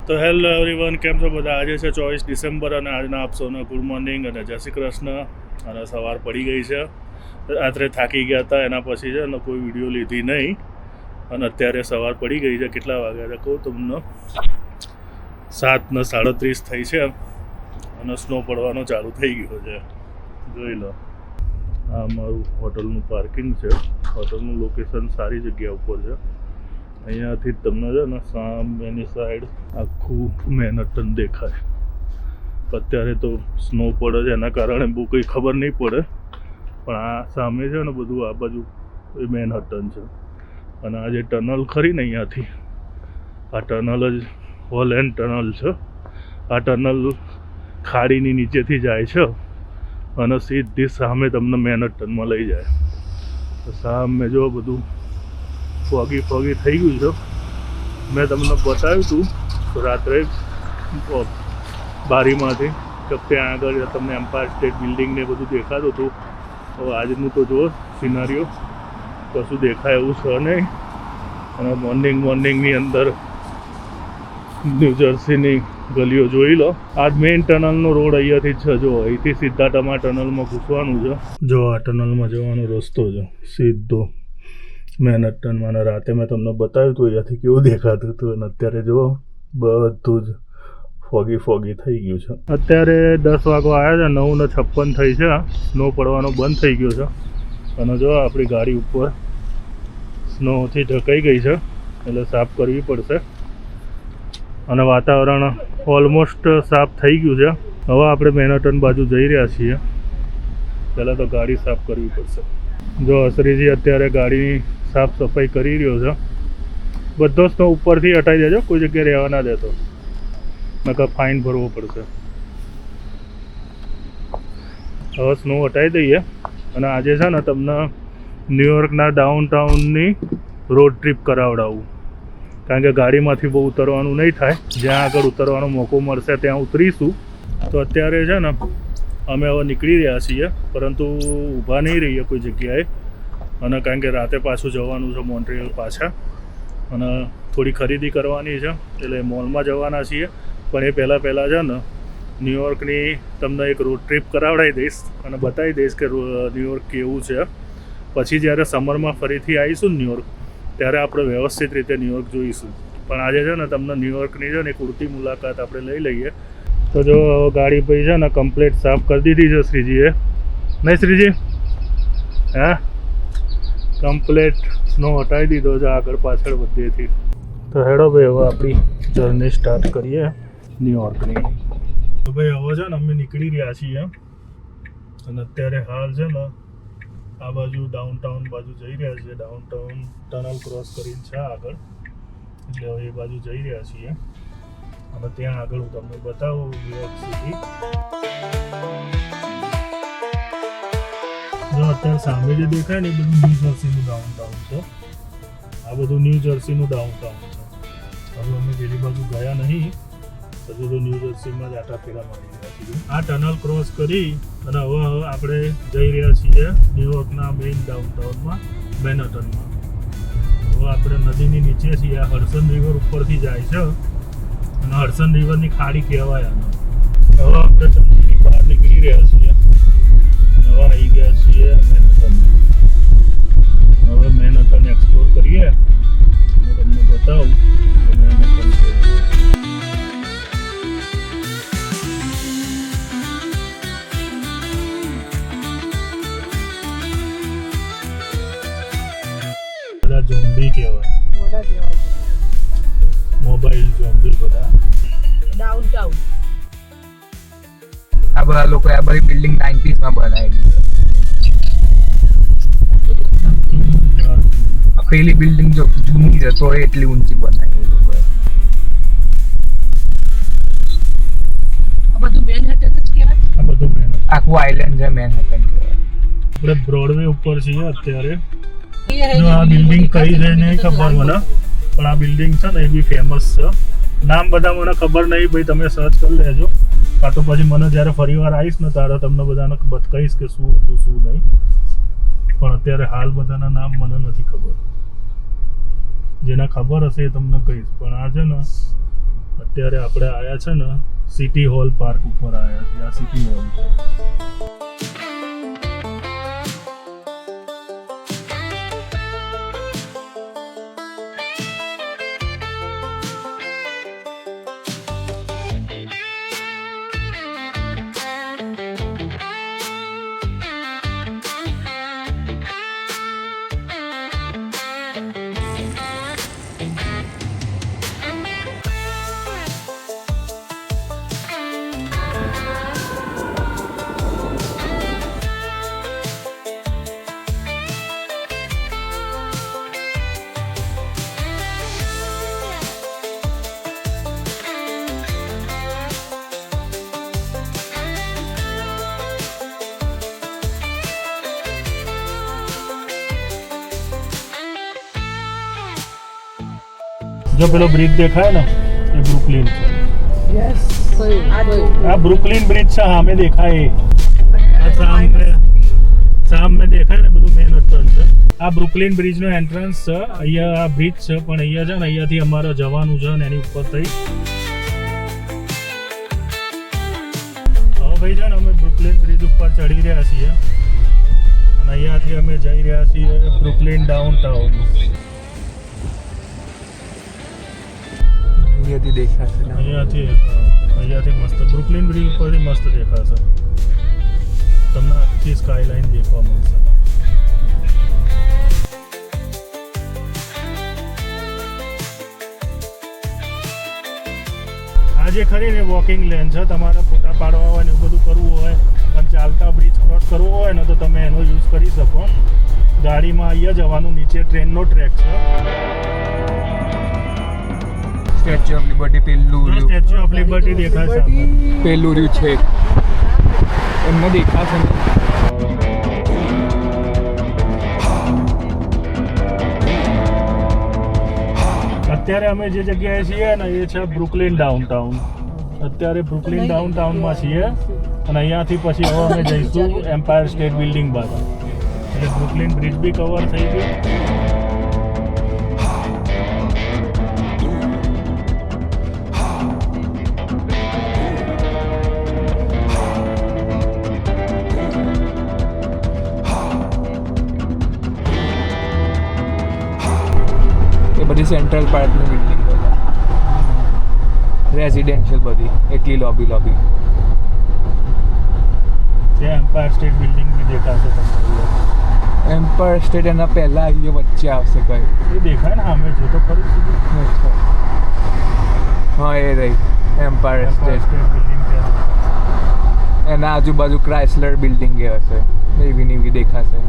તો hello everyone, કેમ છો બધા? આજે છે 24 ડિસેમ્બર અને આજના આપ સૌને ગુડ મોર્નિંગ અને જય શ્રી કૃષ્ણ. અને સવાર પડી ગઈ છે. રાત્રે થાકી ગયા હતા, એના પછી છે ને કોઈ વિડીયો લીધી નહીં. અને અત્યારે સવાર પડી ગઈ છે. કેટલા વાગ્યા છે કહું તમને? 7:37 થઈ છે અને સ્નો પડવાનો ચાલુ થઈ ગયો છે. જોઈ લો, આ અમારું હોટલનું પાર્કિંગ છે. હોટલનું લોકેશન સારી જગ્યા ઉપર છે. અહીંયાથી તમને છે ને સામેની સાઈડ આખું મેનહટન દેખાય. અત્યારે તો સ્નો પડે છે, એના કારણે બહુ કંઈ ખબર નહીં પડે, પણ આ સામે છે ને બધું આ બાજુ એ મેનહટન છે. અને આ જે ટનલ ખરી ને અહીંયાથી, આ ટનલ જ હોલેન્ડ ટનલ છે. આ ટનલ ખાડીની નીચેથી જાય છે અને સીધી સામે તમને મેનહટનમાં લઈ જાય. તો સામે જો બધું ફોગી થઈ ગયું છે. મેં તમને બતાવ્યું હતું રાત્રે બારીમાંથી કે ત્યાં આગળ તમને એમ્પાયર સ્ટેટ બિલ્ડિંગ ને બધું દેખાતું હતું. હવે આજનું તો જો સિનારીઓ કશું દેખાય એવું છે નહીં. અને મોર્નિંગની અંદર ન્યૂ જર્સીની ગલીઓ જોઈ લો. આજ મેઇન ટનલનો રોડ અહીંયાથી જ છે. જો અહીંથી સીધા તમારા ટનલમાં ઘૂસવાનું છે. જો આ ટનલમાં જવાનો રસ્તો છે સીધો મેનહટનમાં. અને રાતે મેં તમને બતાવ્યું હતું અહીંયાથી કેવું દેખાતું હતું. અને અત્યારે જો બધું જ ફોગી થઈ ગયું છે. અત્યારે 10 વાગવા આવ્યા છે. 9:56 થઈ છે. સ્નો પડવાનો બંધ થઈ ગયો છે. અને જો આપણી ગાડી ઉપર સ્નોથી ઢકાઈ ગઈ છે, એટલે સાફ કરવી પડશે. અને વાતાવરણ ઓલમોસ્ટ સાફ થઈ ગયું છે. હવે આપણે મેનહટન બાજુ જઈ રહ્યા છીએ. પહેલાં તો ગાડી સાફ કરવી પડશે. જો અસરીજી અત્યારે ગાડીની સાફ સફાઈ કરી રહ્યો છે. બધો સ્નો ઉપરથી હટાવી દેજો, કોઈ જગ્યાએ રહેવા ના દેતો, નકર ફાઇન ભરવો પડશે. હવે સ્નો હટાવી દઈએ. અને આજે છે ને તમને ન્યુયોર્કના ડાઉનટાઉનની રોડ ટ્રીપ કરાવડાવું, કારણ કે ગાડીમાંથી બહુ ઉતરવાનું નહીં થાય. જ્યાં આગળ ઉતરવાનો મોકો મળશે ત્યાં ઉતરીશું. તો અત્યારે છે ને અમે હવે નીકળી રહ્યા છીએ, પરંતુ ઊભા નહીં રહીએ કોઈ જગ્યાએ. અને કારણ કે રાતે પાછું જવાનું છે મોન્ટ્રીયલ પાછા, અને થોડી ખરીદી કરવાની છે, એટલે મોલમાં જવાના છીએ. પણ એ પહેલાં છે ને ન્યુયોર્કની તમને એક રોડ ટ્રીપ કરાવડાવી દઈશ અને બતાવી દઈશ કે ન્યુયોર્ક કેવું છે. પછી જ્યારે સમરમાં ફરીથી આવીશું ન્યુયોર્ક, ત્યારે આપણે વ્યવસ્થિત રીતે ન્યુયોર્ક જોઈશું. પણ આજે છે ને તમને ન્યુયોર્કની છે ને એક ઉડતી મુલાકાત આપણે લઈ લઈએ. તો જો ગાડી ભાઈ છે ને કમ્પ્લીટ સાફ કરી દીધી છે શ્રીજીએ. નહીં શ્રીજી? હા, કમ્પ્લીટ સ્નો હટાવી દીધો છે આગળ પાછળ બધેથી. તો હેડો ભાઈ, હવે આપણી જર્ની સ્ટાર્ટ કરીએ ન્યુયોર્કની. તો ભાઈ હવે છે ને અમે નીકળી રહ્યા છીએ. અને અત્યારે હાલ છે ને આ બાજુ ડાઉનટાઉન બાજુ જઈ રહ્યા છીએ. ડાઉનટાઉન ટનલ ક્રોસ કરીને છે આગળ, એટલે હવે એ બાજુ જઈ રહ્યા છીએ. અને ત્યાં આગળ હું તમને બતાવું ન્યુયોર્ક સિટી. જો અત્યારે સામે જે દેખાય ને એ બધું ન્યૂ જર્સીનું ડાઉનટાઉન છે. આ બધું ન્યૂ જર્સીનું ડાઉનટાઉન છે. હવે અમે પેલી બાજુ ગયા નહીં, હજુ તો ન્યૂ જર્સીમાં જ આટા ફેરા મારી રહ્યા છીએ. આ ટનલ ક્રોસ કરી અને હવે આપણે જઈ રહ્યા છીએ ન્યુયોર્કના મેઇન ડાઉનટાઉનમાં મેનહટનમાં. હવે આપણે નદીની નીચે છીએ. આ હડસન રિવર ઉપરથી જાય છે અને હડસન રિવરની ખાડી કહેવાય આને. હવે આપણે ટનલની બહાર નીકળી રહ્યા છીએ અને હવે આવી ગયા છીએ મેનહટન. હવે મેનહટન એક્સપ્લોર કરીએ અને તમને બતાવું કે મેનહટન છે. બધા ઝોમ્બી કહેવાય, મોબાઈલ ઝોમ્બી બધા. ડાઉનટાઉન આ બધા લોકો આ બધી બિલ્ડિંગ 90s માં બનાવેલી છે. પેલી બિલ્ડિંગ જો જૂની છે તો એટલી ઊંચી બનાવી એ લોકોએ. આ બધું મેનહટન જ કહેવાય. આ બધું મેનહટન, આખું આઇલેન્ડ છે મેનહટન કહેવાય. આપણે બ્રોડવે ઉપર છીએ અત્યારે. જો આ બિલ્ડિંગ કઈ છે નહીં ખબર મને, પણ આ બિલ્ડિંગ છે ને એ બી ફેમસ છે. નામ બધા મને ખબર નહીં ભાઈ, તમે સર્ચ કરી લેજો. કાં તો પછી મને જ્યારે ફરી વાર આવીશ ને ત્યારે તમને બધાને કહીશ કે શું હતું શું નહીં. પણ અત્યારે હાલ બધાના નામ મને નથી ખબર. જેના ખબર હશે એ તમને કહીશ. પણ આ છે ને અત્યારે આપણે આયા છે ને સિટી હોલ પાર્ક ઉપર આયા છે. આ સિટી હોલ છે. જો પેલો બ્રિજ દેખાય ને એ બ્રુકલિન છે. યસ આ બ્રુકલિન બ્રિજ છે સામે દેખાય એ. આ સામે દેખાય ને બધું મેન એન્ટ્રન્સ છે. આ બ્રુકલિન બ્રિજ નો એન્ટ્રન્સ છે. અહીંયા આ બ્રિજ છે પણ અહીંયા છે ને અહીંયાથી અમારે જવાનું છે ને એની ઉપર થઈ હવે ભાઈ છે ને અમે બ્રુકલિન બ્રિજ ઉપર ચડી રહ્યા છીએ અને અહીંયાથી અમે જઈ રહ્યા છીએ બ્રુકલિન ડાઉનટાઉન. અહીંયાથી દેખાશે ને. અહીંયાથી મસ્ત બ્રુકલિન બ્રિજ ઉપરથી મસ્ત દેખાશે. તમને આખી સ્કાયલાઇન દેખવા મળશે. આ જે ખરી ને વોકિંગ લેન છે. તમારે ફોટા પાડવા હોય ને એવું બધું કરવું હોય પણ ચાલતા બ્રિજ ક્રોસ કરવો હોય ને તો તમે એનો યુઝ કરી શકો. ગાડીમાં અહીંયા જવાનું, નીચે ટ્રેનનો ટ્રેક છે. સ્ટેચ્યુ ઓફ લિબર્ટી પેલું રહ્યું. સ્ટેચ્યુ ઓફ લિબર્ટી દેખાય સામે. પેલું રહ્યું છે એમને દેખાશે ને. અત્યારે અમે જે જગ્યાએ છીએ ને એ છે બ્રુકલિન ડાઉનટાઉન. અત્યારે બ્રુકલિન ડાઉનટાઉનમાં છીએ અને અહીંયાથી પછી હવે અમે જઈશું એમ્પાયર સ્ટેટ બિલ્ડિંગ બાજુ. એટલે બ્રુકલિન બ્રિજ બી કવર થઈ ગયું. બધી સેન્ટ્રલ પાર્કની બિલ્ડિંગ રેઝિડેન્શિયલ બધી એટલી લોબી ત્યાં એમ્પાયર સ્ટેટ બિલ્ડિંગ બી દેખાશે તમને. એમ્પાયર સ્ટેટ એના પહેલા અહીંયા વચ્ચે આવશે કઈ એ દેખાય ને સામે જો તો ખરી સીધું. હા એ રહી Empire Empire State. State Building ત્યાં દેખાય. એના આજુબાજુ ક્રાઇસલર બિલ્ડિંગ એ હશે એવી દેખાશે.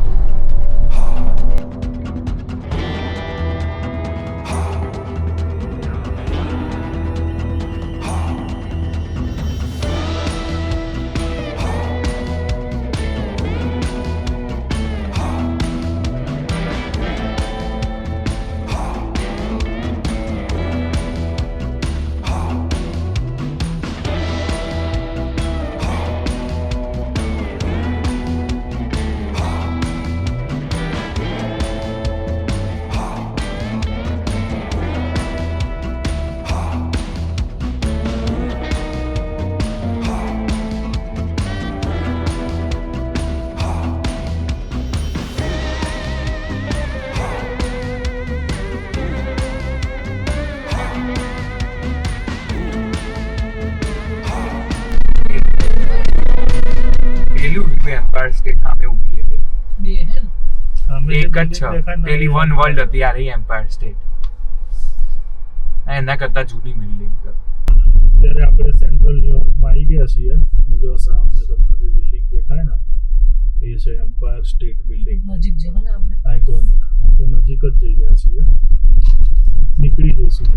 એમ્પાયર સ્ટેટ સામે ઊભી હતી. બે હે ને સામે જે એક જ building છે દેખાય ને પેલી એ વન વર્લ્ડ હતી આ રહી એમ્પાયર સ્ટેટ. એના કરતા જૂની બિલ્ડિંગ છે. અત્યારે આપણે સેન્ટ્રલ ન્યુયોર્કમાં આવી ગયા છીએ અને જો સામે તમને જે બિલ્ડિંગ દેખાય ને એ છે એમ્પાયર સ્ટેટ બિલ્ડિંગ. નજીક જવા ને આપણે આઇકોનિક. આપણે નજીક જ જઈ ગયા છીએ. નીકળી જઈશું.